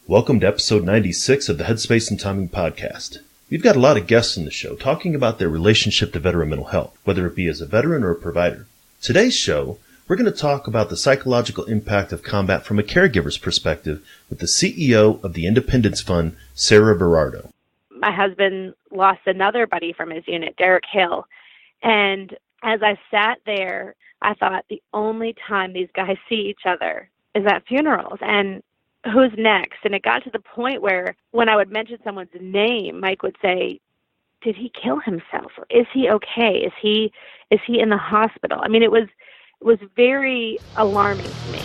Welcome to episode 96 of the Headspace and Timing podcast. We've got a lot of guests on the show talking about their relationship to veteran mental health, whether it be as a veteran or a provider. Today's show, we're going to talk about the psychological impact of combat from a caregiver's perspective with the CEO of the Independence Fund, Sarah Verardo. My husband lost another buddy from his unit, Derek Hill. And as I sat there, I thought the only time these guys see each other is at funerals. And who's next? And it got to the point where when I would mention someone's name, Mike would say, did he kill himself? Is he okay? Is he in the hospital? I mean, it was very alarming to me.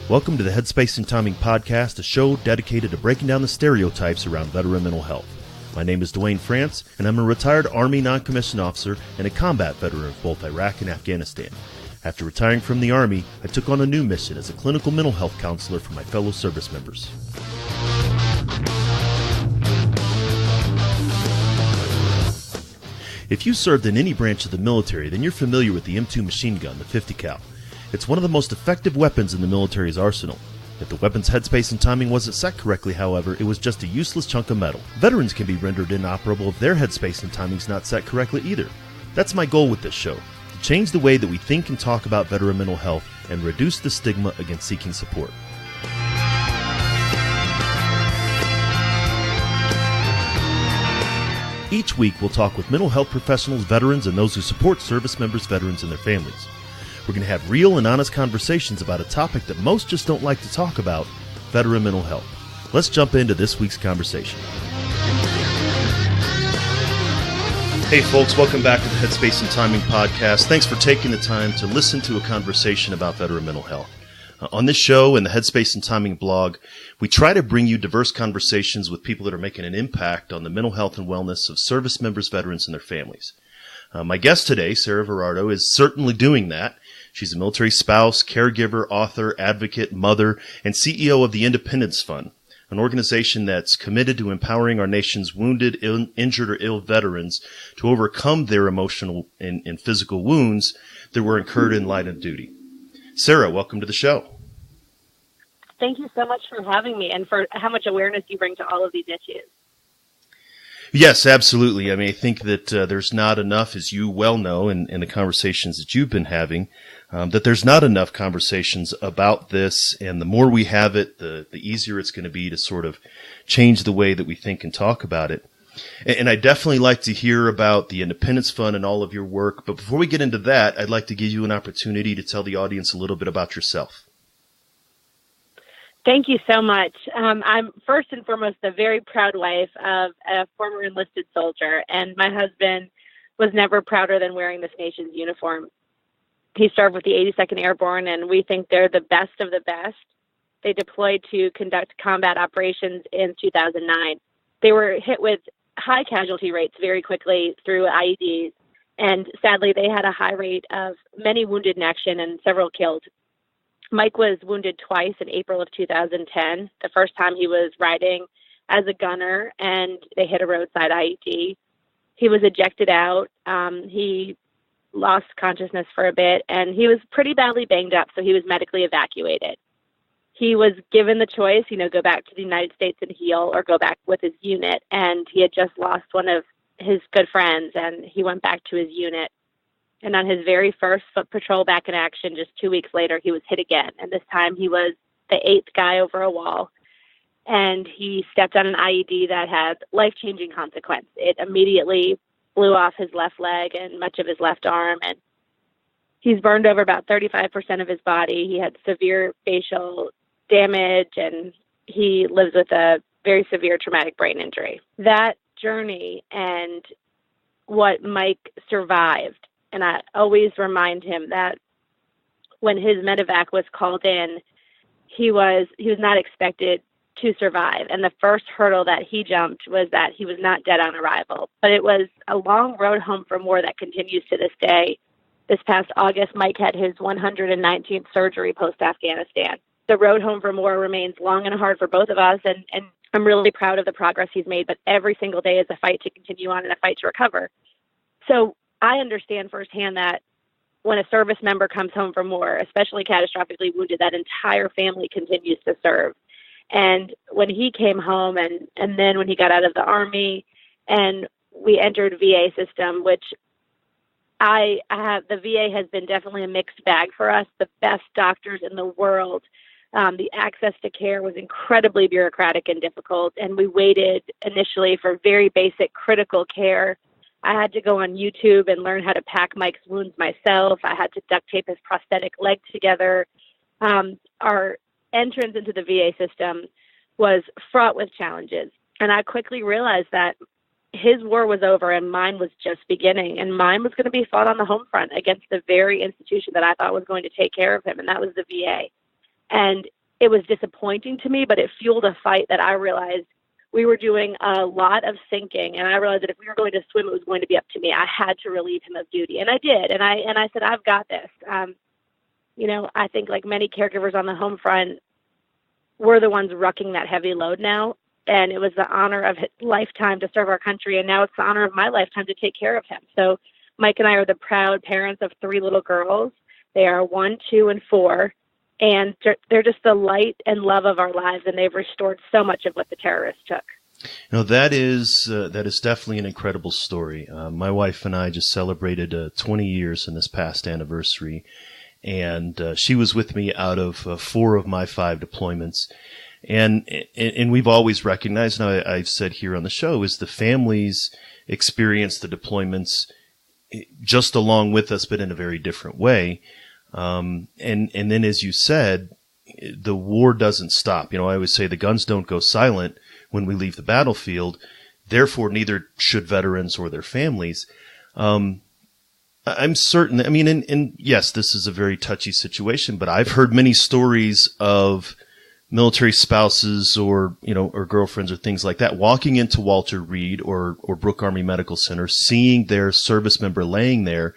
Welcome to the Headspace and Timing podcast, a show dedicated to breaking down the stereotypes around veteran mental health. My name is Dwayne France, and I'm a retired Army non-commissioned officer and a combat veteran of both Iraq and Afghanistan. After retiring from the Army, I took on a new mission as a clinical mental health counselor for my fellow service members. If you served in any branch of the military, then you're familiar with the M2 machine gun, the 50 cal. It's one of the most effective weapons in the military's arsenal. If the weapon's headspace and timing wasn't set correctly, however, it was just a useless chunk of metal. Veterans can be rendered inoperable if their headspace and timing's not set correctly either. That's my goal with this show, to change the way that we think and talk about veteran mental health and reduce the stigma against seeking support. Each week, we'll talk with mental health professionals, veterans, and those who support service members, veterans, and their families. We're going to have real and honest conversations about a topic that most just don't like to talk about, veteran mental health. Let's jump into this week's conversation. Hey folks, welcome back to the Headspace and Timing podcast. Thanks for taking the time to listen to a conversation about veteran mental health. On this show and the Headspace and Timing blog, we try to bring you diverse conversations with people that are making an impact on the mental health and wellness of service members, veterans, and their families. My guest today, Sarah Verardo, is certainly doing that. She's a military spouse, caregiver, author, advocate, mother, and CEO of the Independence Fund, an organization that's committed to empowering our nation's wounded, injured, or ill veterans to overcome their emotional and physical wounds that were incurred in line of duty. Sarah, welcome to the show. Thank you so much for having me and for how much awareness you bring to all of these issues. Yes, absolutely. I mean, I think that there's not enough, as you well know, in the conversations that you've been having, that there's not enough conversations about this, and the more we have it, the easier it's going to be to sort of change the way that we think and talk about it. And I'd definitely like to hear about the Independence Fund and all of your work, but before we get into that, I'd like to give you an opportunity to tell the audience a little bit about yourself. Thank you so much. I'm first and foremost a very proud wife of a former enlisted soldier, and my husband was never prouder than wearing this nation's uniform. He served with the 82nd Airborne, and we think they're the best of the best. They deployed to conduct combat operations in 2009. They were hit with high casualty rates very quickly through IEDs, and sadly, they had a high rate of many wounded in action and several killed. Mike was wounded twice in April of 2010. The first time he was riding as a gunner, and they hit a roadside IED. He was ejected out. He lost consciousness for a bit, and he was pretty badly banged up, so he was medically evacuated. He was given the choice, go back to the United States and heal or go back with his unit, and he had just lost one of his good friends, and he went back to his unit. And on his very first foot patrol back in action, just 2 weeks later, he was hit again. And this time he was the 8th guy over a wall. And he stepped on an IED that had life-changing consequence. It immediately blew off his left leg and much of his left arm. And he's burned over about 35% of his body. He had severe facial damage, and he lives with a very severe traumatic brain injury. That journey and what Mike survived, and I always remind him that when his medevac was called in, he was not expected to survive. And the first hurdle that he jumped was that he was not dead on arrival. But it was a long road home from war that continues to this day. This past August, Mike had his 119th surgery post-Afghanistan. The road home from war remains long and hard for both of us, and I'm really proud of the progress he's made, but every single day is a fight to continue on and a fight to recover. So I understand firsthand that when a service member comes home from war, especially catastrophically wounded, that entire family continues to serve. And when he came home and then when he got out of the Army and we entered VA system, which the VA has been definitely a mixed bag for us. The best doctors in the world. The access to care was incredibly bureaucratic and difficult. And we waited initially for very basic critical care. I had to go on YouTube and learn how to pack Mike's wounds myself. I had to duct tape his prosthetic leg together. Our entrance into the VA system was fraught with challenges. And I quickly realized that his war was over and mine was just beginning. And mine was going to be fought on the home front against the very institution that I thought was going to take care of him, and that was the VA. And it was disappointing to me, but it fueled a fight that I realized we were doing a lot of sinking. And I realized that if we were going to swim, it was going to be up to me. I had to relieve him of duty. And I did. And I said, I've got this. I think like many caregivers on the home front, we're the ones rucking that heavy load now. And it was the honor of his lifetime to serve our country. And now it's the honor of my lifetime to take care of him. So Mike and I are the proud parents of 3 little girls. They are 1, 2, and 4. And they're just the light and love of our lives. And they've restored so much of what the terrorists took. That is definitely an incredible story. My wife and I just celebrated 20 years in this past anniversary. And she was with me out of 4 of my 5 deployments. And we've always recognized, and I've said here on the show, is the families experience the deployments just along with us, but in a very different way. And then, as you said, the war doesn't stop. I always say the guns don't go silent when we leave the battlefield. Therefore, neither should veterans or their families. I'm certain, and yes, this is a very touchy situation, but I've heard many stories of military spouses or girlfriends or things like that walking into Walter Reed or Brooke Army Medical Center, seeing their service member laying there,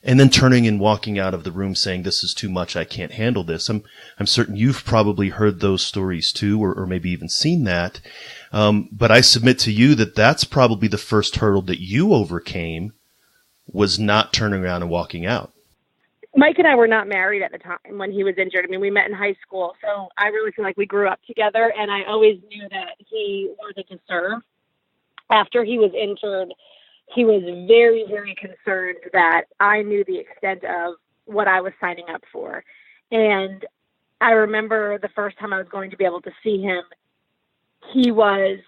and then turning and walking out of the room saying, "This is too much. I can't handle this." I'm certain you've probably heard those stories too, or maybe even seen that. But I submit to you that that's probably the first hurdle that you overcame, was not turning around and walking out. Mike and I were not married at the time when he was injured. We met in high school, so I really feel like we grew up together, and I always knew that he wanted to serve. After he was injured, he was very, very concerned that I knew the extent of what I was signing up for. And I remember the first time I was going to be able to see him, he was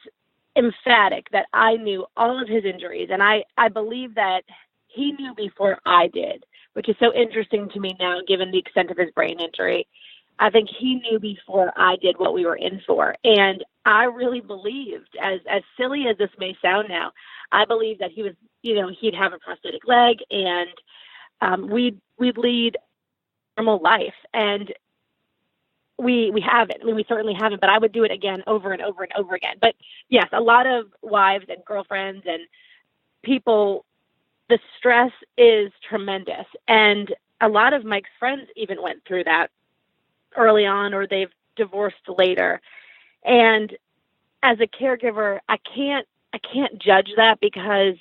emphatic that I knew all of his injuries, and I believe that he knew before I did, which is so interesting to me now, given the extent of his brain injury. I think he knew before I did what we were in for. And I really believed, as silly as this may sound now, I believed that he was, he'd have a prosthetic leg and we'd lead a normal life. And we haven't. We certainly haven't, but I would do it again over and over and over again. But yes, a lot of wives and girlfriends and people, the stress is tremendous. And a lot of Mike's friends even went through that early on, or they've divorced later. And as a caregiver, I can't judge that, because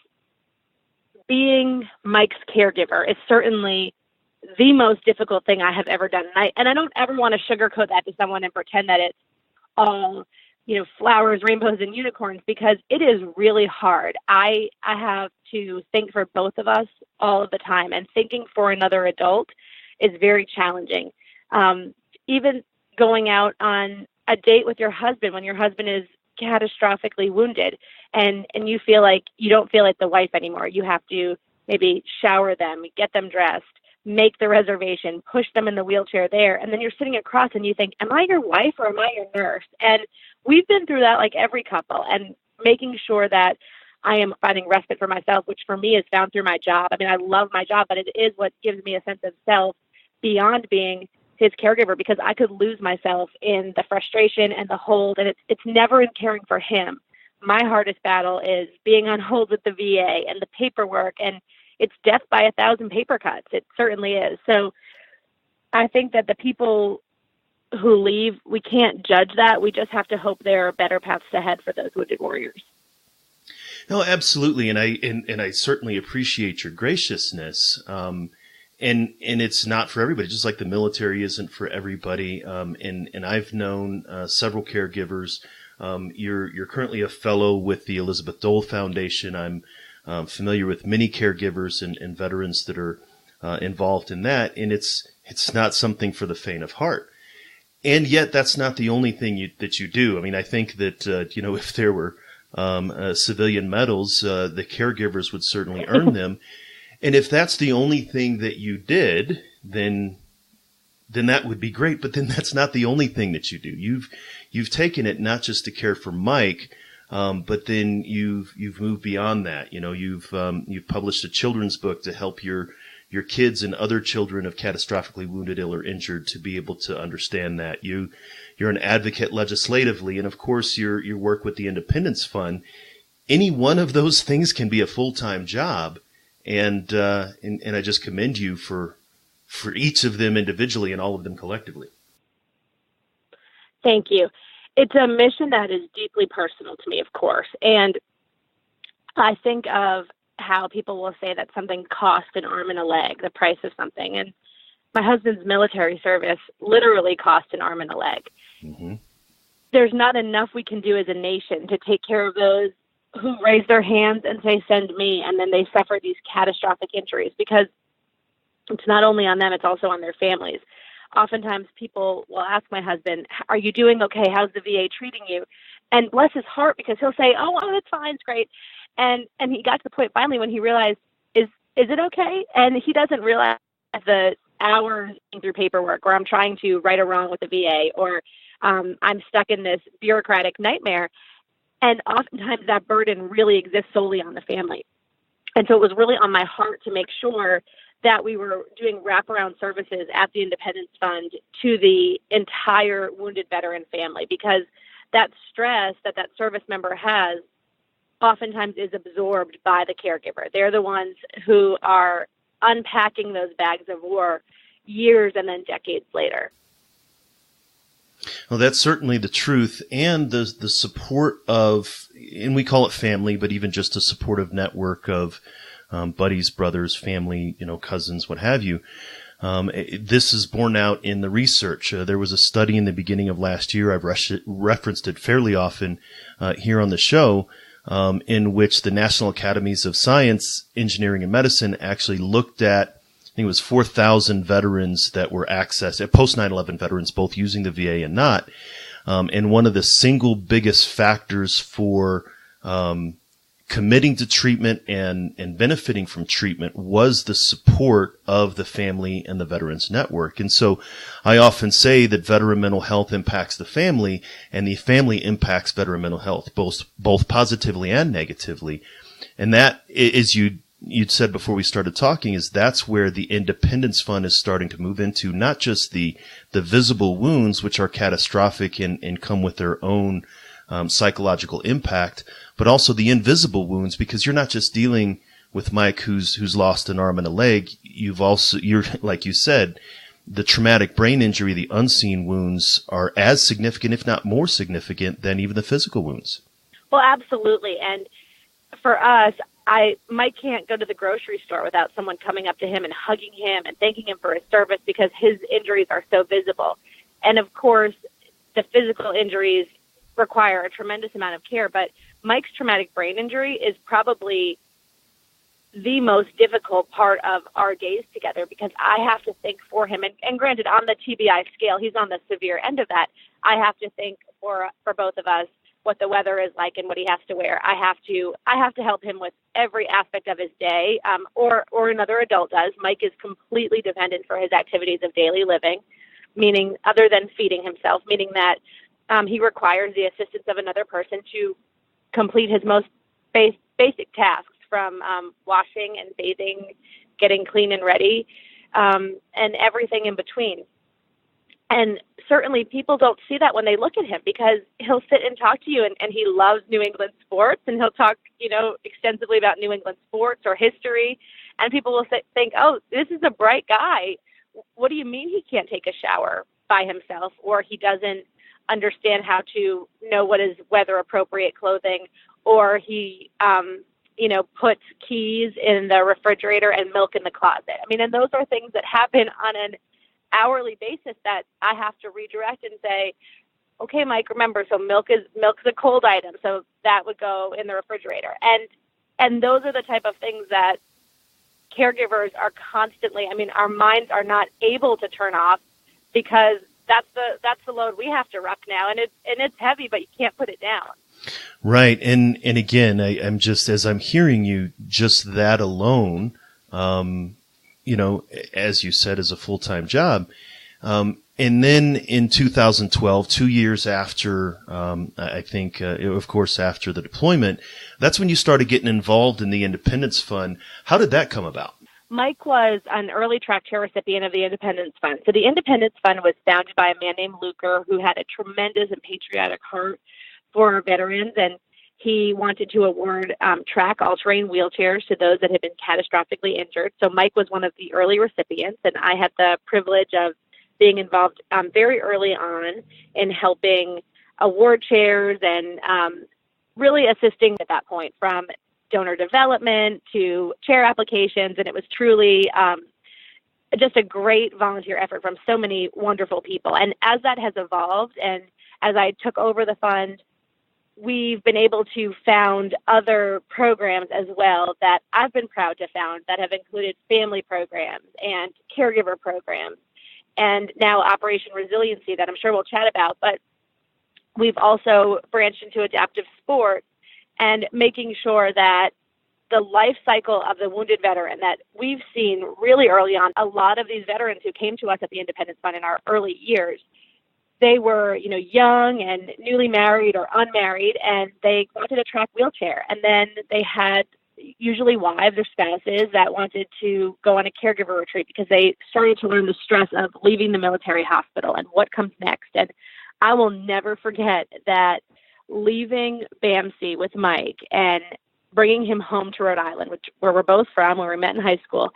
being Mike's caregiver is certainly the most difficult thing I have ever done. And I don't ever want to sugarcoat that to someone and pretend that it's all, flowers, rainbows, and unicorns, because it is really hard. I have to think for both of us all of the time, and thinking for another adult is very challenging. Even going out on a date with your husband when your husband is catastrophically wounded and you feel like you don't feel like the wife anymore. You have to maybe shower them, get them dressed, make the reservation, push them in the wheelchair there. And then you're sitting across and you think, am I your wife or am I your nurse? And we've been through that like every couple, and making sure that I am finding respite for myself, which for me is found through my job. I love my job, but it is what gives me a sense of self beyond being his caregiver, because I could lose myself in the frustration and the hold, and it's never in caring for him. My hardest battle is being on hold with the VA and the paperwork, and it's death by 1,000 paper cuts. It certainly is. So I think that the people who leave, we can't judge that. We just have to hope there are better paths ahead for those wounded warriors. No, absolutely, and I certainly appreciate your graciousness. and it's not for everybody, just like the military isn't for everybody. And I've known several caregivers. You're currently a fellow with the Elizabeth Dole Foundation. I'm familiar with many caregivers and veterans that are involved in that, and it's not something for the faint of heart. And yet, that's not the only thing that you do. I mean, I think that if there were civilian medals, the caregivers would certainly earn them. And if that's the only thing that you did, then that would be great. But then that's not the only thing that you do. You've taken it not just to care for Mike, but then you've moved beyond that. You've published a children's book to help your kids and other children of catastrophically wounded, ill, or injured to be able to understand that. You're an advocate legislatively, and of course your work with the Independence Fund. Any one of those things can be a full-time job, and I just commend you for each of them individually and all of them collectively. Thank you. It's a mission that is deeply personal to me, of course, and I think of how people will say that something costs an arm and a leg, the price of something. And my husband's military service literally cost an arm and a leg. Mm-hmm. There's not enough we can do as a nation to take care of those who raise their hands and say, send me, and then they suffer these catastrophic injuries, because it's not only on them, it's also on their families. Oftentimes people will ask my husband, are you doing okay? How's the VA treating you? And bless his heart, because he'll say, oh, it's fine, it's great. And he got to the point finally when he realized, is it okay? And he doesn't realize the hours through paperwork, or I'm trying to right or wrong with the VA, or I'm stuck in this bureaucratic nightmare. And oftentimes that burden really exists solely on the family. And so it was really on my heart to make sure that we were doing wraparound services at the Independence Fund to the entire wounded veteran family, because that stress that service member has oftentimes is absorbed by the caregiver. They're the ones who are unpacking those bags of war years and then decades later. Well, that's certainly the truth, and the support of, and we call it family, but even just a supportive network of buddies, brothers, family, cousins, what have you. This is borne out in the research. There was a study in the beginning of last year, I've referenced it fairly often here on the show, in which the National Academies of Science, Engineering, and Medicine actually looked at, I think it was 4,000 veterans that were accessed, post 9/11 veterans, both using the VA and not. And one of the single biggest factors for committing to treatment and benefiting from treatment was the support of the family and the Veterans Network. And so I often say that veteran mental health impacts the family, and the family impacts veteran mental health, both positively and negatively. And that, as you'd said before we started talking, is that's where the Independence Fund is starting to move into, not just the visible wounds, which are catastrophic and come with their own psychological impact, but also the invisible wounds, because you're not just dealing with Mike who's lost an arm and a leg. You're like you said, the traumatic brain injury, the unseen wounds are as significant, if not more significant, than even the physical wounds. Well, absolutely. And for us, Mike can't go to the grocery store without someone coming up to him and hugging him and thanking him for his service, because his injuries are so visible. And of course, the physical injuries require a tremendous amount of care, but Mike's traumatic brain injury is probably the most difficult part of our days together, because I have to think for him. And granted, on the TBI scale, he's on the severe end of that. I have to think for both of us what the weather is like and what he has to wear. I have to help him with every aspect of his day, or another adult does. Mike is completely dependent for his activities of daily living, meaning other than feeding himself, meaning that he requires the assistance of another person to complete his most basic tasks, from washing and bathing, getting clean and ready, and everything in between. And certainly people don't see that when they look at him, because he'll sit and talk to you, and he loves New England sports, and he'll talk, extensively about New England sports or history. And people will think, oh, this is a bright guy. What do you mean he can't take a shower by himself, or he doesn't understand how to know what is weather appropriate clothing, or he puts keys in the refrigerator and milk in the closet. I mean, and those are things that happen on an hourly basis that I have to redirect and say, okay, Mike, remember, so milk is a cold item, so that would go in the refrigerator. And those are the type of things that caregivers are constantly, I mean, our minds are not able to turn off because that's the load we have to rock now, and it's heavy, but you can't put it down. Right. And again, I'm just, as I'm hearing you, just that alone, as you said, is a full-time job. And then in 2012, 2 years after, I think, of course, after the deployment, that's when you started getting involved in the Independence Fund. How did that come about? Mike was an early track chair recipient of the Independence Fund. So the Independence Fund was founded by a man named Luker who had a tremendous and patriotic heart for veterans, and he wanted to award track all-terrain wheelchairs to those that had been catastrophically injured. So Mike was one of the early recipients, and I had the privilege of being involved very early on in helping award chairs and really assisting at that point from donor development to chair applications. And it was truly just a great volunteer effort from so many wonderful people. And as that has evolved and as I took over the fund, we've been able to found other programs as well that I've been proud to found that have included family programs and caregiver programs and now Operation Resiliency that I'm sure we'll chat about. But we've also branched into adaptive sport and making sure that the life cycle of the wounded veteran that we've seen really early on, a lot of these veterans who came to us at the Independence Fund in our early years, they were, young and newly married or unmarried, and they wanted a track wheelchair. And then they had usually wives or spouses that wanted to go on a caregiver retreat because they started to learn the stress of leaving the military hospital and what comes next. And I will never forget that leaving BAMC with Mike and bringing him home to Rhode Island, where we're both from, where we met in high school.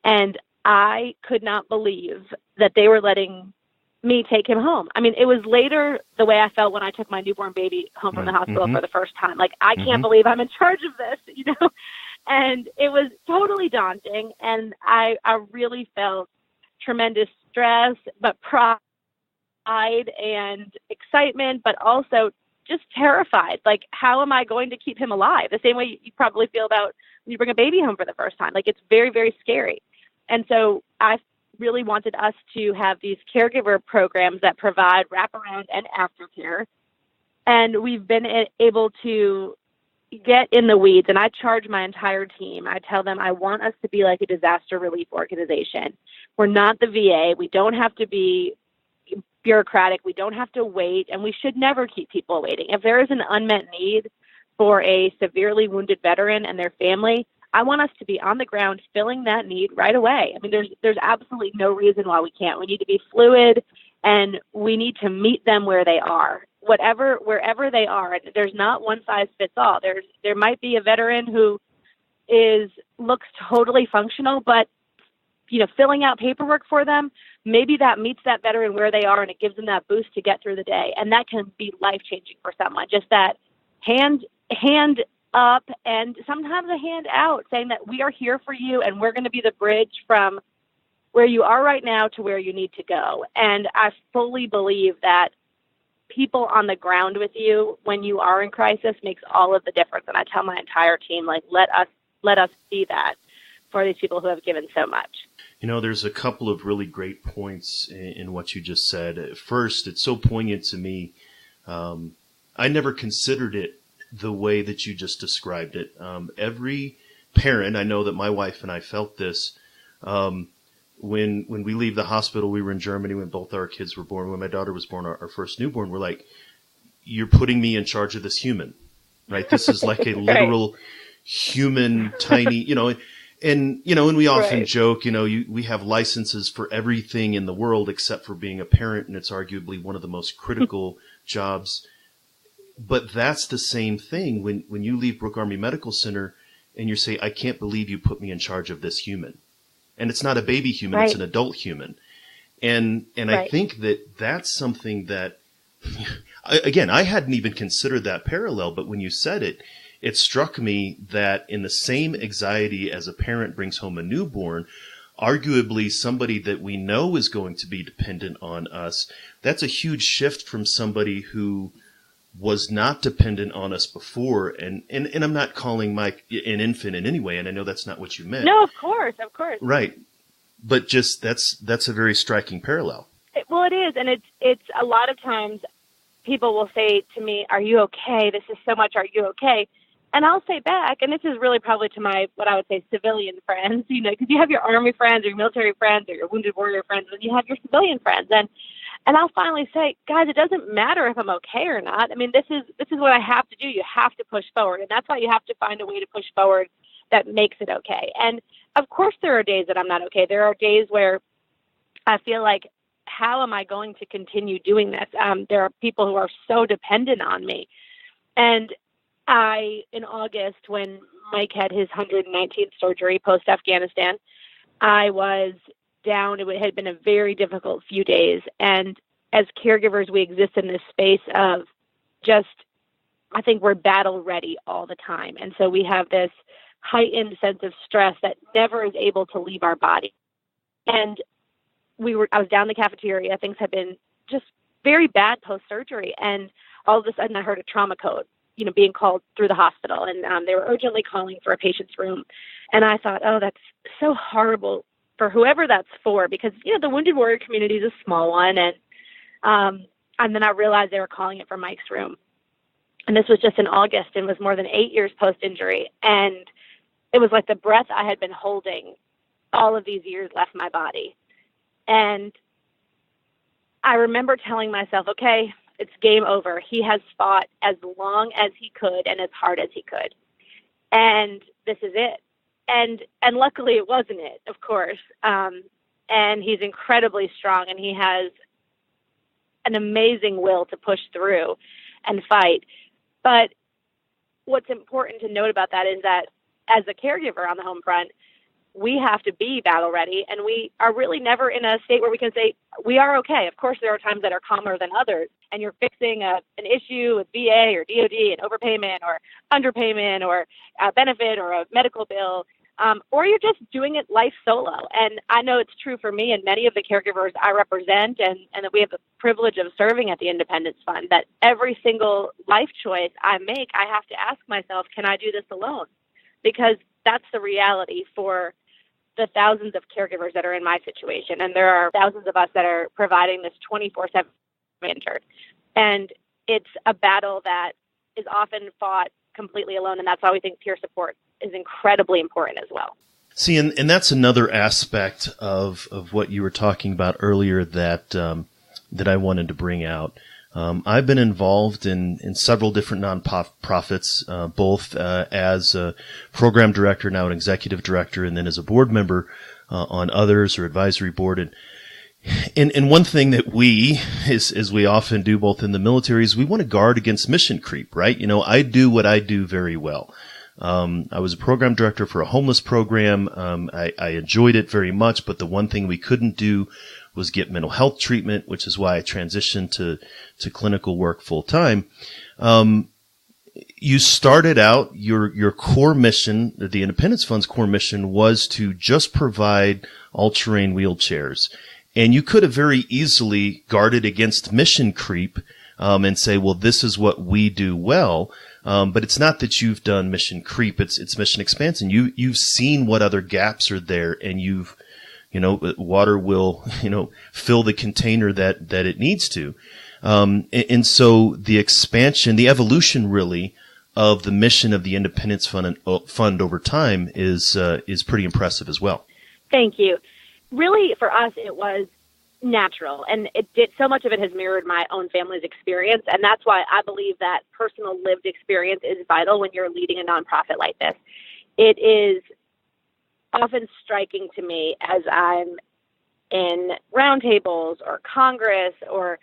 And I could not believe that they were letting me take him home. I mean, it was later the way I felt when I took my newborn baby home from the hospital for the first time. Like, I can't believe I'm in charge of this, And it was totally daunting. And I really felt tremendous stress, but pride and excitement, but also just terrified. Like, how am I going to keep him alive? The same way you probably feel about when you bring a baby home for the first time. Like, it's very, very scary. And so I really wanted us to have these caregiver programs that provide wraparound and aftercare. And we've been able to get in the weeds. And I charge my entire team. I tell them I want us to be like a disaster relief organization. We're not the VA. We don't have to be bureaucratic. We don't have to wait. And we should never keep people waiting. If there is an unmet need for a severely wounded veteran and their family, I want us to be on the ground filling that need right away. I mean, there's absolutely no reason why we can't. We need to be fluid, and we need to meet them where they are, wherever they are. There's not one size fits all. There might be a veteran who looks totally functional, but filling out paperwork for them, maybe that meets that veteran where they are, and it gives them that boost to get through the day, and that can be life changing for someone. Just that hand up and sometimes a hand out, saying that we are here for you and we're going to be the bridge from where you are right now to where you need to go. And I fully believe that people on the ground with you when you are in crisis makes all of the difference. And I tell my entire team, like, let us be that for these people who have given so much. There's a couple of really great points in what you just said. First, it's so poignant to me. I never considered it the way that you just described it. Every parent, I know that my wife and I felt this, when we leave the hospital. We were in Germany when both our kids were born. When my daughter was born, our first newborn, we're like, you're putting me in charge of this human, right? This is like a literal human, tiny, and we often joke, we have licenses for everything in the world except for being a parent. And it's arguably one of the most critical jobs. But that's the same thing when you leave Brooke Army Medical Center and you say, I can't believe you put me in charge of this human. And it's not a baby human, It's an adult human. And I think that's something that, again, I hadn't even considered that parallel, but when you said it, it struck me that in the same anxiety as a parent brings home a newborn, arguably somebody that we know is going to be dependent on us, that's a huge shift from somebody who was not dependent on us before. And I'm not calling Mike an infant in any way, and I know that's not what you meant. No, of course. Right. But just that's a very striking parallel. Well, it is. And it's a lot of times people will say to me, "Are you okay? This is so much. Are you okay?" And I'll say back, and this is really probably to my, what I would say, civilian friends, because you have your Army friends or your military friends or your wounded warrior friends, and you have your civilian friends. And I'll finally say, guys, it doesn't matter if I'm okay or not. I mean, this is what I have to do. You have to push forward. And that's why you have to find a way to push forward that makes it okay. And of course, there are days that I'm not okay. There are days where I feel like, how am I going to continue doing this? There are people who are so dependent on me. And in August, when Mike had his 119th surgery post-Afghanistan, I was down. It had been a very difficult few days. And as caregivers, we exist in this space of just, I think we're battle ready all the time. And so we have this heightened sense of stress that never is able to leave our body. And I was down in the cafeteria. Things had been just very bad post-surgery. And all of a sudden I heard a trauma code, being called through the hospital. And they were urgently calling for a patient's room. And I thought, oh, that's so horrible for whoever that's for, because, the wounded warrior community is a small one. And then I realized they were calling it for Mike's room. And this was just in August and was more than 8 years post-injury. And it was like the breath I had been holding all of these years left my body. And I remember telling myself, okay, it's game over. He has fought as long as he could and as hard as he could. And this is it. And luckily it wasn't it, of course. And he's incredibly strong, and he has an amazing will to push through and fight. But what's important to note about that is that as a caregiver on the home front, we have to be battle ready, and we are really never in a state where we can say we are okay. Of course, there are times that are calmer than others, and you're fixing an issue with VA or DOD, an overpayment or underpayment or a benefit or a medical bill, or you're just doing it life solo. And I know it's true for me and many of the caregivers I represent, and that we have the privilege of serving at the Independence Fund, that every single life choice I make, I have to ask myself, can I do this alone? Because that's the reality for the thousands of caregivers that are in my situation. And there are thousands of us that are providing this 24/7 injured. And it's a battle that is often fought completely alone. And that's why we think peer support is incredibly important as well. See, and that's another aspect of what you were talking about earlier that I wanted to bring out. I've been involved in several different nonprofits, both as a program director, now an executive director, and then as a board member on others or advisory board. And one thing that we, as we often do both in the military, is we want to guard against mission creep, right? I do what I do very well. I was a program director for a homeless program. I enjoyed it very much, but the one thing we couldn't do was get mental health treatment, which is why I transitioned to clinical work full time. You started out, your core mission, the Independence Fund's core mission, was to just provide all-terrain wheelchairs. And you could have very easily guarded against mission creep, and say, well, this is what we do well. But it's not that you've done mission creep, it's mission expansion. You've seen what other gaps are there, and water will, fill the container that it needs to. And so the expansion, the evolution really of the mission of the Independence Fund over time is pretty impressive as well. Thank you. Really, for us, it was natural, and so much of it has mirrored my own family's experience, and that's why I believe that personal lived experience is vital when you're leading a nonprofit like this. It is often striking to me as I'm in roundtables or Congress or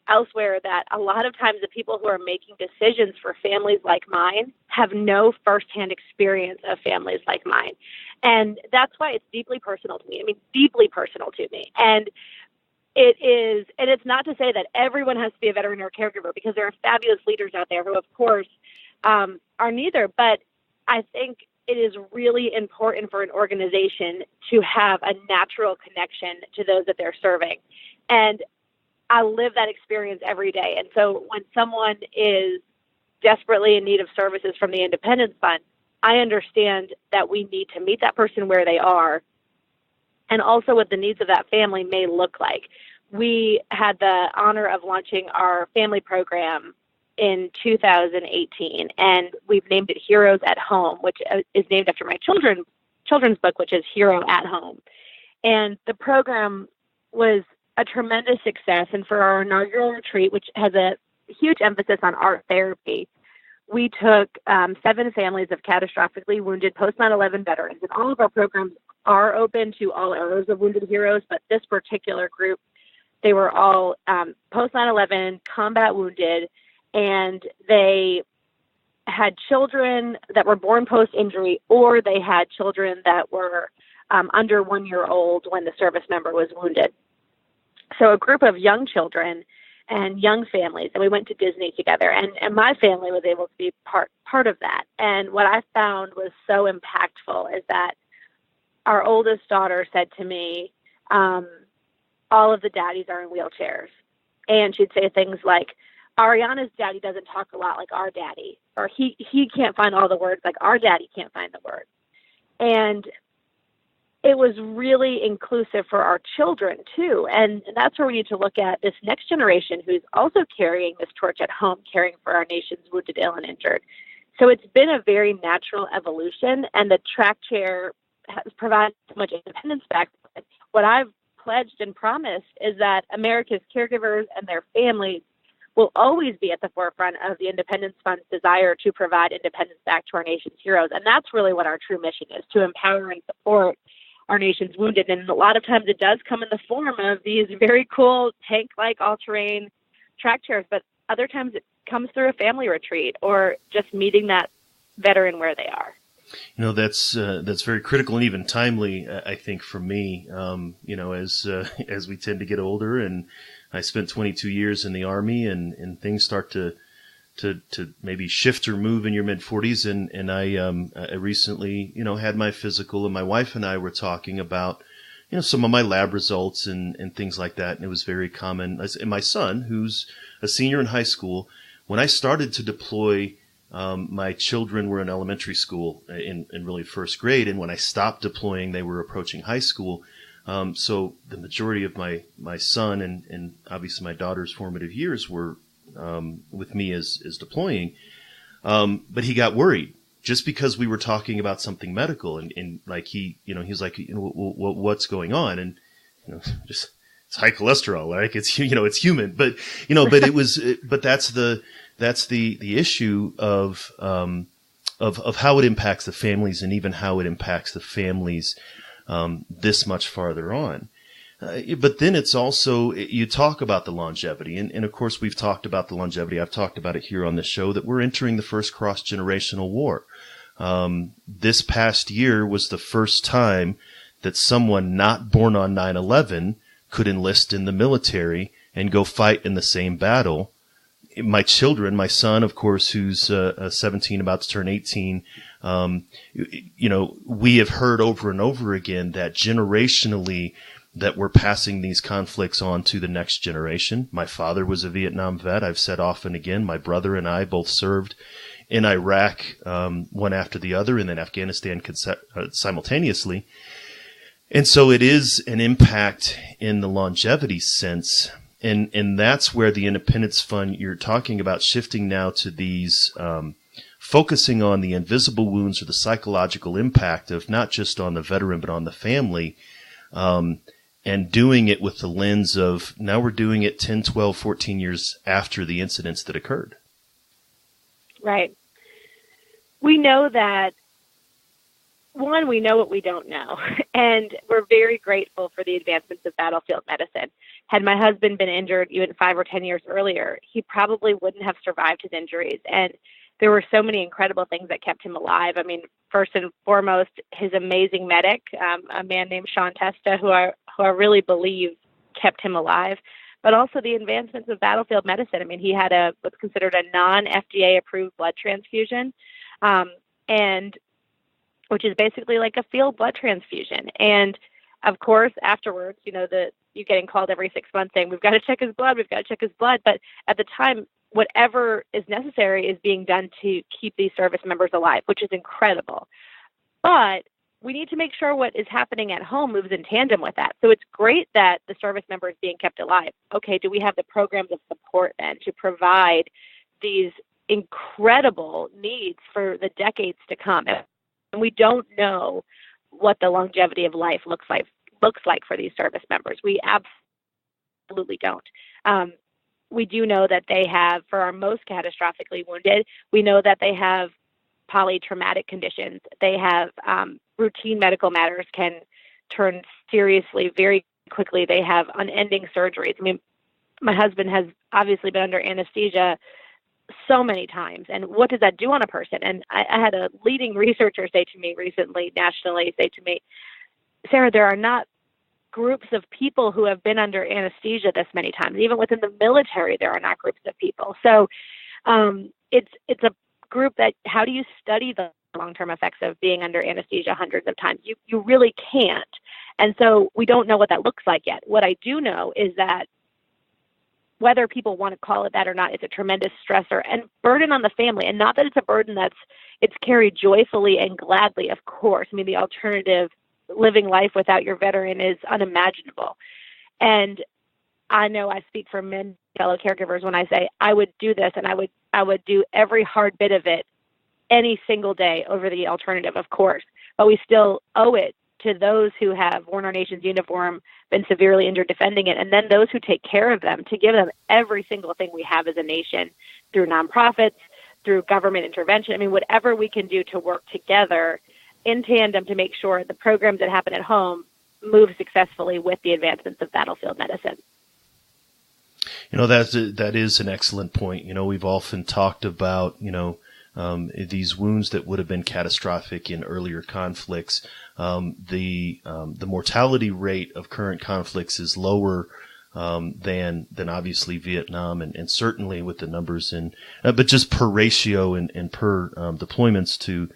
elsewhere that a lot of times the people who are making decisions for families like mine have no firsthand experience of families like mine. And that's why it's deeply personal to me. I mean, deeply personal to me. And it's not to say that everyone has to be a veteran or a caregiver, because there are fabulous leaders out there who, of course, are neither. But I think it is really important for an organization to have a natural connection to those that they're serving. And I live that experience every day. And so when someone is desperately in need of services from the Independence Fund, I understand that we need to meet that person where they are and also what the needs of that family may look like. We had the honor of launching our family program in 2018, and we've named it Heroes at Home, which is named after my children's book, which is Hero at Home. And the program was a tremendous success. And for our inaugural retreat, which has a huge emphasis on art therapy, we took 7 families of catastrophically wounded post 9/11 veterans. And all of our programs are open to all eras of wounded heroes, but this particular group, they were all post 9/11 combat wounded, and they had children that were born post-injury, or they had children that were under 1 year old when the service member was wounded. So a group of young children and young families, and we went to Disney together, and my family was able to be part of that. And what I found was so impactful is that our oldest daughter said to me, all of the daddies are in wheelchairs. And she'd say things like, Ariana's daddy doesn't talk a lot like our daddy, or he can't find all the words like our daddy can't find the words. And it was really inclusive for our children too. And that's where we need to look at this next generation who's also carrying this torch at home, caring for our nation's wounded, ill, and injured. So it's been a very natural evolution, and the track chair has provided so much independence back. What I've pledged and promised is that America's caregivers and their families will always be at the forefront of the Independence Fund's desire to provide independence back to our nation's heroes. And that's really what our true mission is, to empower and support our nation's wounded. And a lot of times it does come in the form of these very cool tank-like all-terrain track chairs, but other times it comes through a family retreat or just meeting that veteran where they are. You know, that's very critical and even timely, I think, for me. You know, as we tend to get older, and I spent 22 years in the Army, and things start to maybe shift or move in your mid 40s. And I recently, you know, had my physical, and my wife and I were talking about, you know, some of my lab results and things like that. And it was very common. And my son, who's a senior in high school, when I started to deploy, my children were in elementary school in really first grade. And when I stopped deploying, they were approaching high school. So the majority of my son and obviously my daughter's formative years were with me as deploying. But he got worried just because we were talking about something medical, and like he was like, you know, what's going on? And, you know, just, it's high cholesterol, like it's, you know, it's human, but, you know, but it was, but that's the issue of how it impacts the families, and even how it impacts the families, this much farther on. But then it's also, you talk about the longevity, and of course we've talked about the longevity. I've talked about it here on the show, that we're entering the first cross-generational war. This past year was the first time that someone not born on 9/11 could enlist in the military and go fight in the same battle. My children, my son, of course, who's 17, about to turn 18, you know, we have heard over and over again that generationally, that we're passing these conflicts on to the next generation. My father was a Vietnam vet. I've said often again, my brother and I both served in Iraq, one after the other, and then Afghanistan simultaneously. And so it is an impact in the longevity sense. And that's where the Independence Fund, you're talking about shifting now to these, focusing on the invisible wounds or the psychological impact of not just on the veteran, but on the family. And doing it with the lens of, now we're doing it 10, 12, 14 years after the incidents that occurred. Right. We know that, one, we know what we don't know. And we're very grateful for the advancements of battlefield medicine. Had my husband been injured even 5 or 10 years earlier, he probably wouldn't have survived his injuries. And there were so many incredible things that kept him alive. I mean, first and foremost, his amazing medic, a man named Sean Testa, who I really believe kept him alive. but also the advancements of battlefield medicine. I mean, he had what's considered a non-FDA approved blood transfusion, and which is basically like a field blood transfusion. And of course, afterwards, you're getting called every 6 months saying, we've got to check his blood, we've got to check his blood. But at the time, whatever is necessary is being done to keep these service members alive, which is incredible. But we need to make sure what is happening at home moves in tandem with that. So it's great that the service member is being kept alive. Okay, do we have the programs of support then to provide these incredible needs for the decades to come? And we don't know what the longevity of life looks like for these service members. We absolutely don't. We do know that they have, for our most catastrophically wounded, we know that they have polytraumatic conditions. They have routine medical matters can turn seriously very quickly. They have unending surgeries. I mean, my husband has obviously been under anesthesia so many times. And what does that do on a person? And I had a leading researcher say to me recently, nationally, say to me, Sarah, there are not groups of people who have been under anesthesia this many times. Even within the military, there are not groups of people. So it's a group that, how do you study the long-term effects of being under anesthesia hundreds of times? You really can't. And so we don't know what that looks like yet. What I do know is that whether people want to call it that or not, it's a tremendous stressor and burden on the family. And not that it's a burden it's carried joyfully and gladly, of course. I mean, the alternative, living life without your veteran, is unimaginable. And I know I speak for many fellow caregivers when I say I would do this, and I would do every hard bit of it any single day over the alternative, of course. But we still owe it to those who have worn our nation's uniform, been severely injured defending it, and then those who take care of them, to give them every single thing we have as a nation through nonprofits, through government intervention. I mean, whatever we can do to work together in tandem to make sure the programs that happen at home move successfully with the advancements of battlefield medicine. That is an excellent point. We've often talked about, these wounds that would have been catastrophic in earlier conflicts. The mortality rate of current conflicts is lower than obviously Vietnam, and certainly with the numbers but just per ratio and per deployments to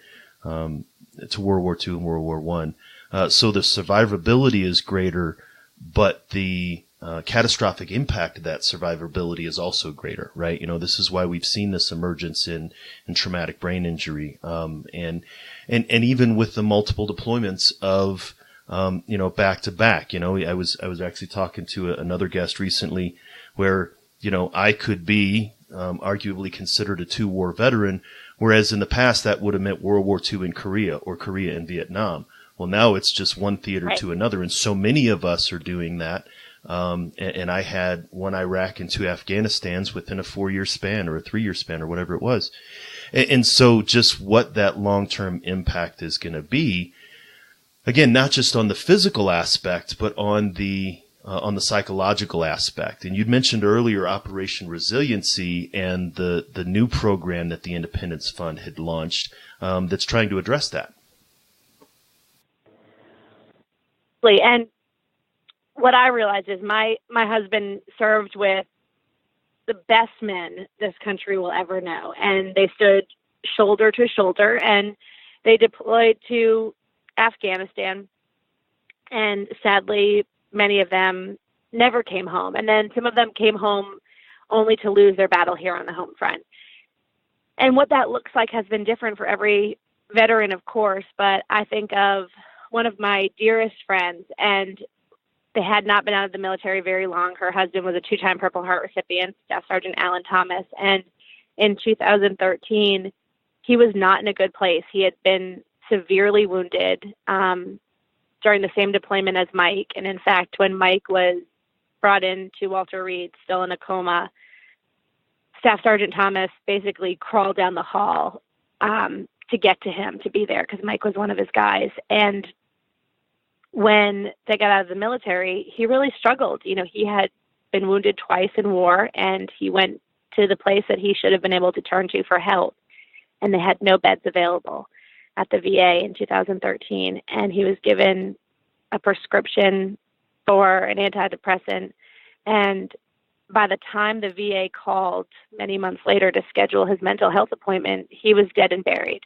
World War II and World War I. So the survivability is greater, but the catastrophic impact of that survivability is also greater, right? This is why we've seen this emergence in traumatic brain injury, and even with the multiple deployments of, back to back. I was actually talking to another guest recently where, I could be arguably considered a 2-war veteran, whereas in the past that would have meant World War II in Korea or Korea and Vietnam. Well, now it's just one theater right to another, and so many of us are doing that. And I had 1 Iraq and 2 Afghanistans within a 4-year span or a 3-year span or whatever it was. And so just what that long-term impact is going to be, again, not just on the physical aspect, but on the psychological aspect. And you'd mentioned earlier Operation Resiliency and the new program that the Independence Fund had launched that's trying to address that. And what I realized is my husband served with the best men this country will ever know. And they stood shoulder to shoulder, and they deployed to Afghanistan. And sadly, many of them never came home. And then some of them came home only to lose their battle here on the home front. And what that looks like has been different for every veteran, of course. But I think of one of my dearest friends, and they had not been out of the military very long. Her husband was a 2-time Purple Heart recipient, Staff Sergeant Alan Thomas. And in 2013, he was not in a good place. He had been severely wounded during the same deployment as Mike. And in fact, when Mike was brought in to Walter Reed, still in a coma, Staff Sergeant Thomas basically crawled down the hall to get to him, to be there, because Mike was one of his guys. And when they got out of the military, he really struggled. He had been wounded twice in war, and he went to the place that he should have been able to turn to for help, and they had no beds available at the VA in 2013. And he was given a prescription for an antidepressant, and by the time the VA called many months later to schedule his mental health appointment, he was dead and buried.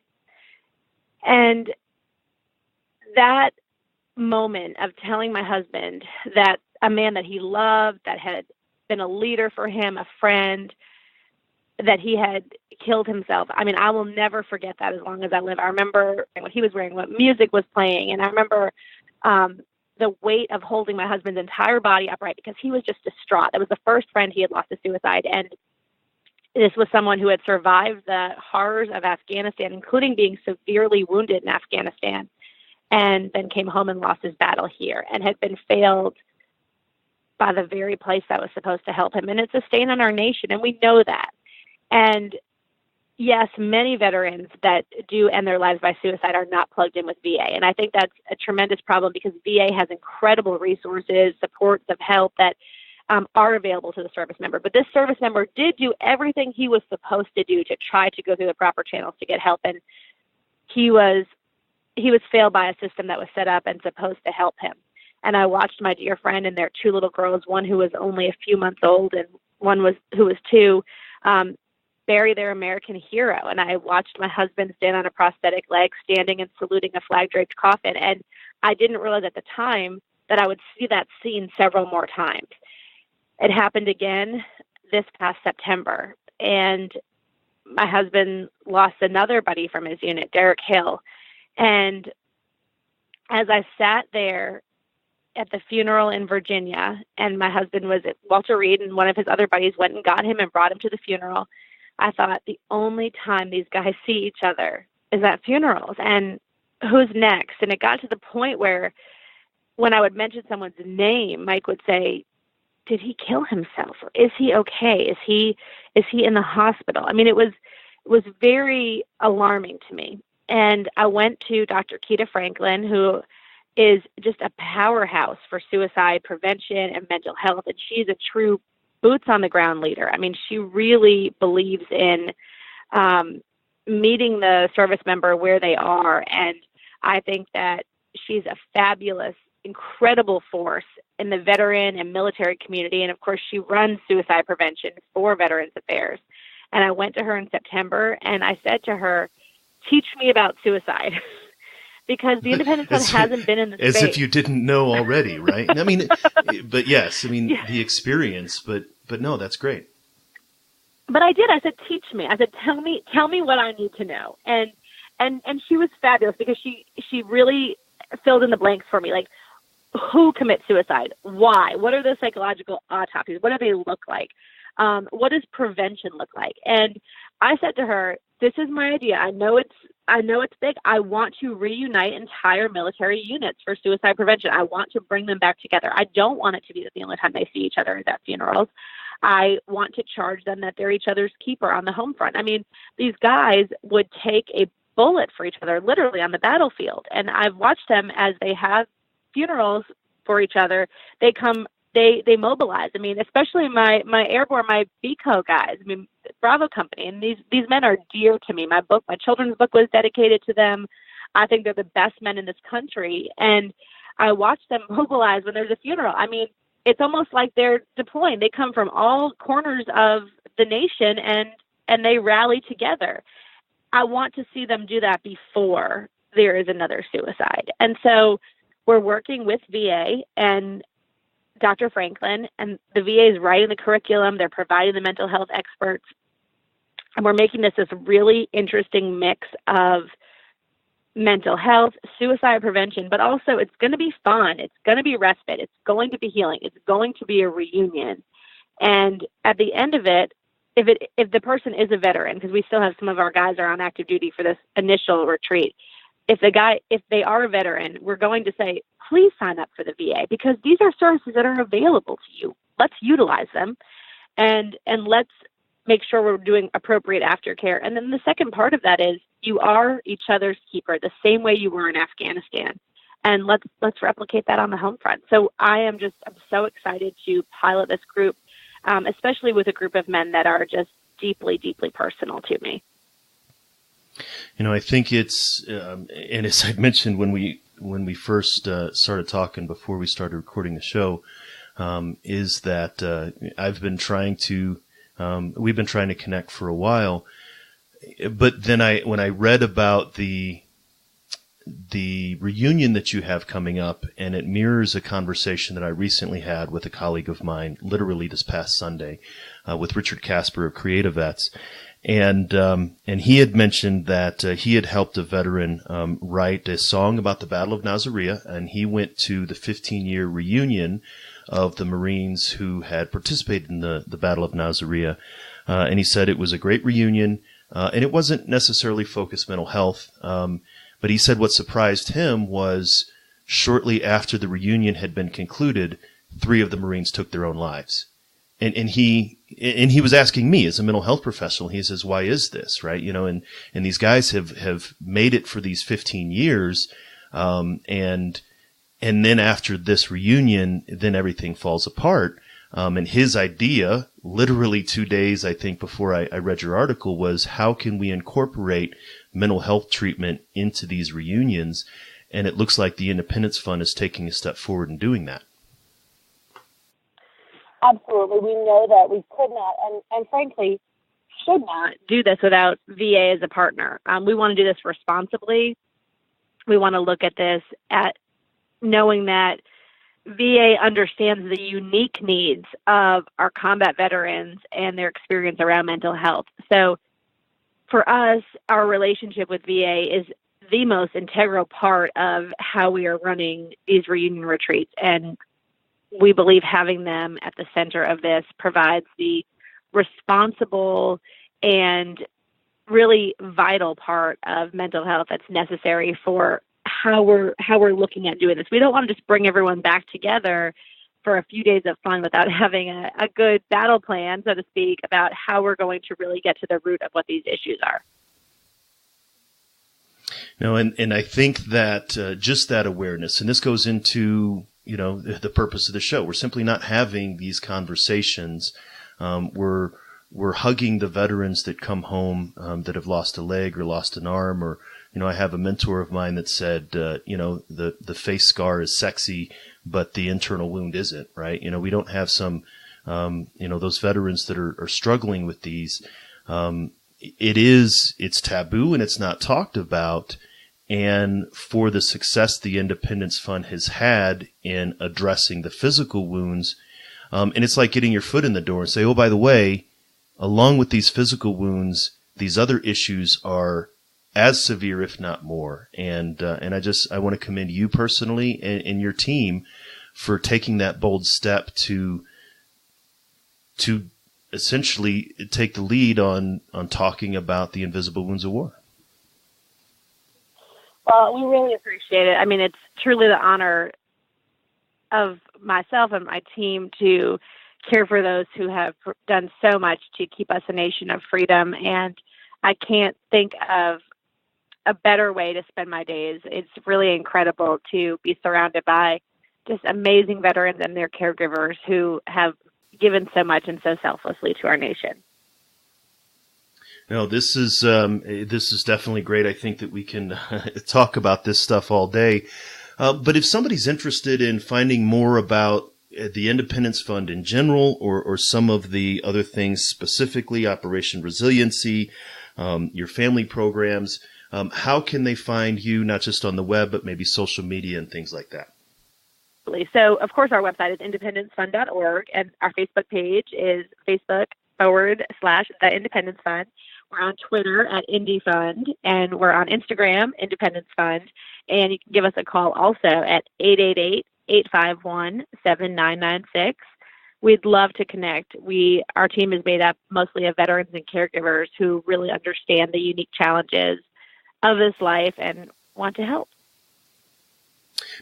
And that moment of telling my husband that a man that he loved, that had been a leader for him, a friend, that he had killed himself. I mean, I will never forget that as long as I live. I remember what he was wearing, what music was playing, and I remember the weight of holding my husband's entire body upright because he was just distraught. That was the first friend he had lost to suicide, and this was someone who had survived the horrors of Afghanistan, including being severely wounded in Afghanistan, and then came home and lost his battle here and had been failed by the very place that was supposed to help him. And it's a stain on our nation, and we know that. And yes, many veterans that do end their lives by suicide are not plugged in with VA. And I think that's a tremendous problem because VA has incredible resources, supports of help that are available to the service member. But this service member did do everything he was supposed to do to try to go through the proper channels to get help. And he was failed by a system that was set up and supposed to help him. And I watched my dear friend and their two little girls, one who was only a few months old and one who was 2, bury their American hero. And I watched my husband stand on a prosthetic leg, standing and saluting a flag-draped coffin. And I didn't realize at the time that I would see that scene several more times. It happened again this past September. And my husband lost another buddy from his unit, Derek Hill. And as I sat there at the funeral in Virginia, and my husband was at Walter Reed, and one of his other buddies went and got him and brought him to the funeral, I thought the only time these guys see each other is at funerals, and who's next? And it got to the point where when I would mention someone's name, Mike would say, did he kill himself? Or is he okay? Is he in the hospital? I mean, it was very alarming to me. And I went to Dr. Keita Franklin, who is just a powerhouse for suicide prevention and mental health. And she's a true boots on the ground leader. I mean, she really believes in meeting the service member where they are. And I think that she's a fabulous, incredible force in the veteran and military community. And of course, she runs suicide prevention for Veterans Affairs. And I went to her in September and I said to her, teach me about suicide. Because the Independence Fund hasn't been in the space. As if you didn't know already, right? I mean, but yes, I mean, yeah. The experience, but no, that's great. But I did. I said, teach me. I said, tell me what I need to know. And she was fabulous because she really filled in the blanks for me. Like, who commits suicide? Why? What are the psychological autopsies? What do they look like? What does prevention look like? And I said to her, this is my idea. I know it's big. I want to reunite entire military units for suicide prevention. I want to bring them back together. I don't want it to be the only time they see each other is at funerals. I want to charge them that they're each other's keeper on the home front. I mean, these guys would take a bullet for each other, literally on the battlefield. And I've watched them as they have funerals for each other. They mobilize. I mean, especially my airborne, my BCO guys, I mean, Bravo Company. And these men are dear to me. My children's book was dedicated to them. I think they're the best men in this country. And I watch them mobilize when there's a funeral. I mean, it's almost like they're deploying. They come from all corners of the nation and they rally together. I want to see them do that before there is another suicide. And so we're working with VA and Dr. Franklin, and the VA is writing the curriculum. They're providing the mental health experts. And we're making this really interesting mix of mental health, suicide prevention, but also it's going to be fun. It's going to be respite. It's going to be healing. It's going to be a reunion. And at the end of it, if the person is a veteran, because we still have some of our guys are on active duty for this initial retreat, if they are a veteran, we're going to say, please sign up for the VA because these are services that are available to you. Let's utilize them and let's make sure we're doing appropriate aftercare. And then the second part of that is you are each other's keeper the same way you were in Afghanistan. And let's replicate that on the home front. So I'm so excited to pilot this group, especially with a group of men that are just deeply, deeply personal to me. You know, I think it's, and as I mentioned when we first started talking before we started recording the show, is that we've been trying to connect for a while. But then when I read about the reunion that you have coming up, and it mirrors a conversation that I recently had with a colleague of mine, literally this past Sunday, with Richard Casper of Creative Vets. And he had mentioned that he had helped a veteran write a song about the Battle of Nasiriyah, and he went to the 15-year reunion of the Marines who had participated in the Battle of Nasiriyah. And he said it was a great reunion, and it wasn't necessarily focused mental health, but he said what surprised him was shortly after the reunion had been concluded, 3 of the Marines took their own lives. And he was asking me as a mental health professional, he says, why is this, right? And these guys have made it for these 15 years. And then after this reunion, then everything falls apart. And his idea, literally 2 days, I think, before I read your article, was how can we incorporate mental health treatment into these reunions? And it looks like the Independence Fund is taking a step forward in doing that. Absolutely. We know that we could not, and frankly, should not do this without VA as a partner. We want to do this responsibly. We want to look at this at knowing that VA understands the unique needs of our combat veterans and their experience around mental health. So for us, our relationship with VA is the most integral part of how we are running these reunion retreats. And we believe having them at the center of this provides the responsible and really vital part of mental health that's necessary for how we're looking at doing this. We don't want to just bring everyone back together for a few days of fun without having a good battle plan, so to speak, about how we're going to really get to the root of what these issues are. No, and I think that just that awareness, and this goes into the purpose of the show. We're simply not having these conversations. We're hugging the veterans that come home that have lost a leg or lost an arm, or I have a mentor of mine that said, the face scar is sexy, but the internal wound isn't, right? We don't have some, those veterans that are struggling with these. It's taboo and it's not talked about. And for the success the Independence Fund has had in addressing the physical wounds, and it's like getting your foot in the door and say, oh, by the way, along with these physical wounds, these other issues are as severe, if not more. And I want to commend you personally and your team for taking that bold step to essentially take the lead on talking about the invisible wounds of war. Well, we really appreciate it. I mean, it's truly the honor of myself and my team to care for those who have done so much to keep us a nation of freedom. And I can't think of a better way to spend my days. It's really incredible to be surrounded by just amazing veterans and their caregivers who have given so much and so selflessly to our nation. No, this is definitely great. I think that we can talk about this stuff all day. But if somebody's interested in finding more about the Independence Fund in general, or some of the other things specifically, Operation Resiliency, your family programs, how can they find you, not just on the web, but maybe social media and things like that? So, of course, our website is independencefund.org, and our Facebook page is Facebook.com/The Independence Fund. We're on Twitter at Indie Fund, and we're on Instagram, Independence Fund. And you can give us a call also at 888-851-7996. We'd love to connect. Our team is made up mostly of veterans and caregivers who really understand the unique challenges of this life and want to help.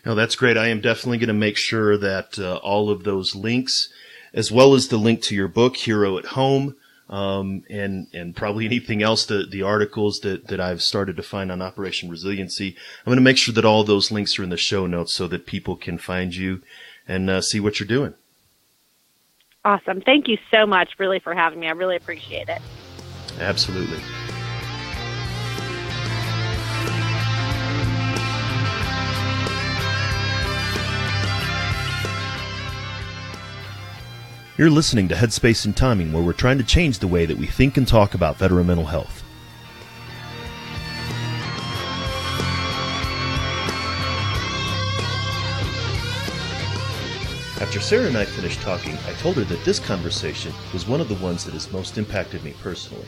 No, that's great. I am definitely going to make sure that all of those links, as well as the link to your book, Hero at Home, and probably anything else, the articles that I've started to find on Operation Resiliency, I'm going to make sure that all those links are in the show notes so that people can find you and see what you're doing. Awesome. Thank you so much, really, for having me. I really appreciate it. Absolutely. You're listening to Headspace and Timing, where we're trying to change the way that we think and talk about veteran mental health. After Sarah and I finished talking, I told her that this conversation was one of the ones that has most impacted me personally.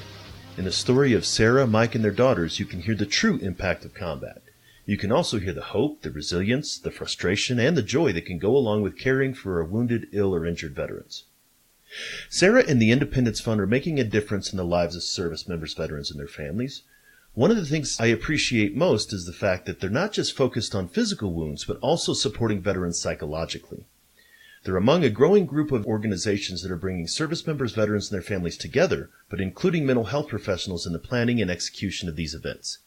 In the story of Sarah, Mike, and their daughters, you can hear the true impact of combat. You can also hear the hope, the resilience, the frustration, and the joy that can go along with caring for our wounded, ill, or injured veterans. Sarah and the Independence Fund are making a difference in the lives of service members, veterans, and their families. One of the things I appreciate most is the fact that they're not just focused on physical wounds, but also supporting veterans psychologically. They're among a growing group of organizations that are bringing service members, veterans, and their families together, but including mental health professionals in the planning and execution of these events.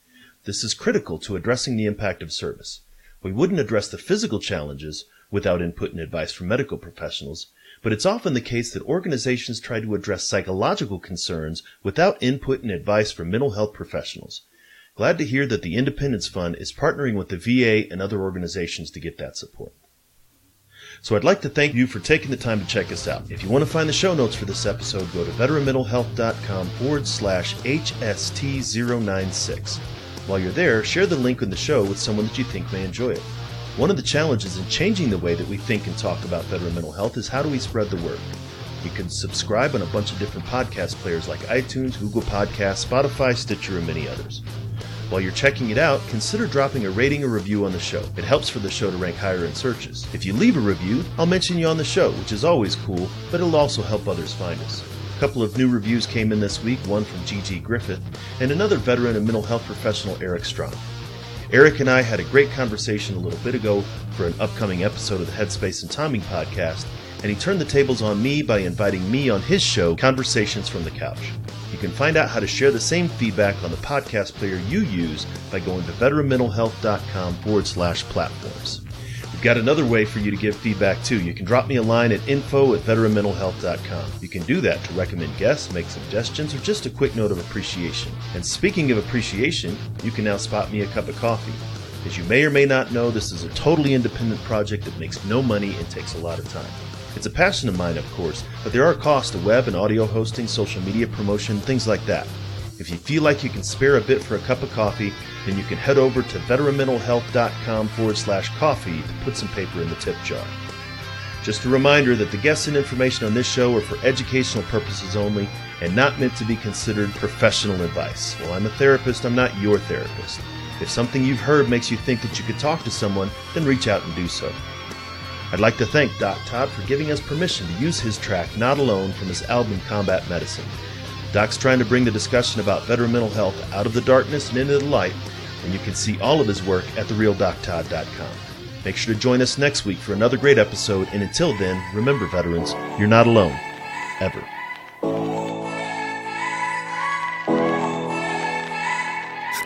This is critical to addressing the impact of service. We wouldn't address the physical challenges without input and advice from medical professionals, but it's often the case that organizations try to address psychological concerns without input and advice from mental health professionals. Glad to hear that the Independence Fund is partnering with the VA and other organizations to get that support. So I'd like to thank you for taking the time to check us out. If you want to find the show notes for this episode, go to veteranmentalhealth.com/HST096. While you're there, share the link in the show with someone that you think may enjoy it. One of the challenges in changing the way that we think and talk about veteran mental health is how do we spread the word? You can subscribe on a bunch of different podcast players like iTunes, Google Podcasts, Spotify, Stitcher, and many others. While you're checking it out, consider dropping a rating or review on the show. It helps for the show to rank higher in searches. If you leave a review, I'll mention you on the show, which is always cool, but it'll also help others find us. A couple of new reviews came in this week, one from Gigi Griffith, and another veteran and mental health professional, Eric Strong. Eric and I had a great conversation a little bit ago for an upcoming episode of the Headspace and Timing podcast, and he turned the tables on me by inviting me on his show, Conversations from the Couch. You can find out how to share the same feedback on the podcast player you use by going to veteranmentalhealth.com/platforms. We've got another way for you to give feedback too. You can drop me a line at info@veteranmentalhealth.com. You can do that to recommend guests, make suggestions, or just a quick note of appreciation. And speaking of appreciation, you can now spot me a cup of coffee. As you may or may not know, this is a totally independent project that makes no money and takes a lot of time. It's a passion of mine, of course, but there are costs to web and audio hosting, social media promotion, things like that. If you feel like you can spare a bit for a cup of coffee, then you can head over to veteranmentalhealth.com/coffee to put some paper in the tip jar. Just a reminder that the guests and information on this show are for educational purposes only and not meant to be considered professional advice. While I'm a therapist, I'm not your therapist. If something you've heard makes you think that you could talk to someone, then reach out and do so. I'd like to thank Doc Todd for giving us permission to use his track, Not Alone, from his album Combat Medicine. Doc's trying to bring the discussion about veteran mental health out of the darkness and into the light, and you can see all of his work at therealdoctodd.com. Make sure to join us next week for another great episode, and until then, remember, veterans, you're not alone, ever.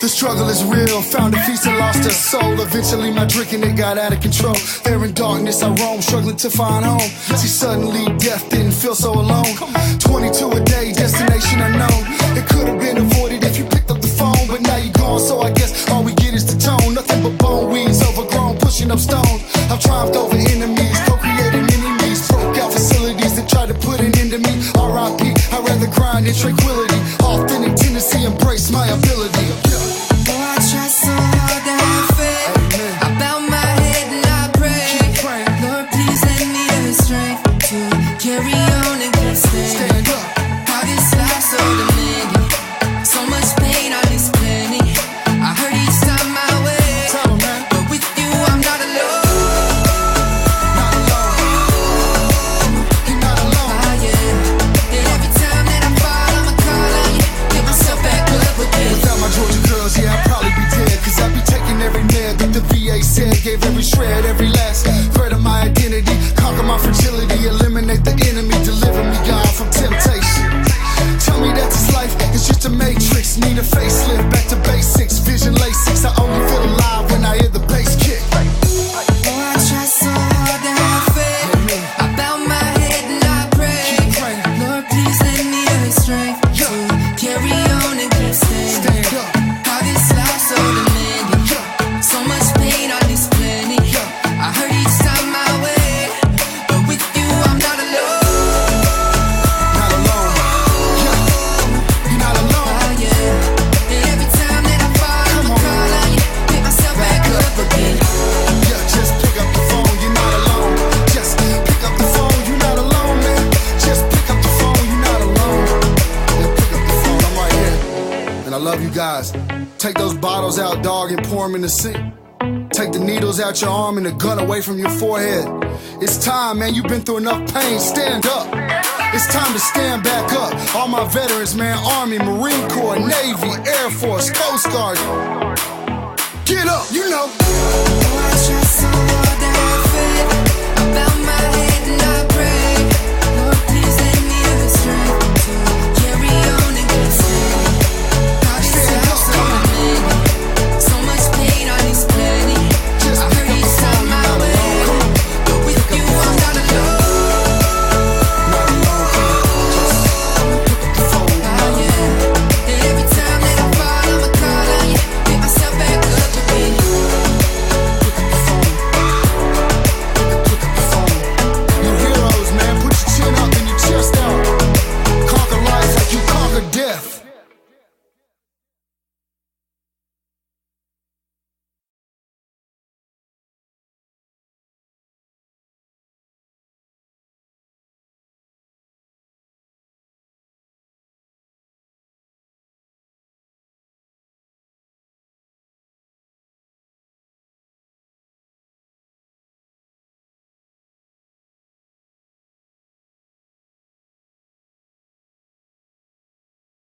The struggle is real, found a feast and lost a soul. Eventually my drinking, it got out of control. There in darkness I roam, struggling to find home. See, suddenly death didn't feel so alone. 22 a day, destination unknown. It could have been avoided if you picked up the phone, but now you're gone, so I guess all we get is the tone. Nothing but bone weeds, overgrown, pushing up stone. I've triumphed over enemies, co-creating enemies. Broke out facilities that tried to put an end to me. R.I.P. I'd rather grind in tranquility. Authentic tendency, embrace my ability. I try so hard to have faith. I bow my head and I pray. Lord, please lend me the strength to carry on and keep staying. How this life so demanding, so much pain on this planet. I heard each time my way, but with you I'm not alone. Not alone. You're not alone. Yeah. And every time that I fall, I'ma call on you. Get myself back up again. Without my Georgia girl, love you guys. Take those bottles out, dog, and pour them in the sink. Take the needles out your arm and the gun away from your forehead. It's time, man, you've been through enough pain, stand up. It's time to stand back up. All my veterans, man, Army, Marine Corps, Navy, Air Force, Coast Guard. Get up, you know. I try so hard to have faith.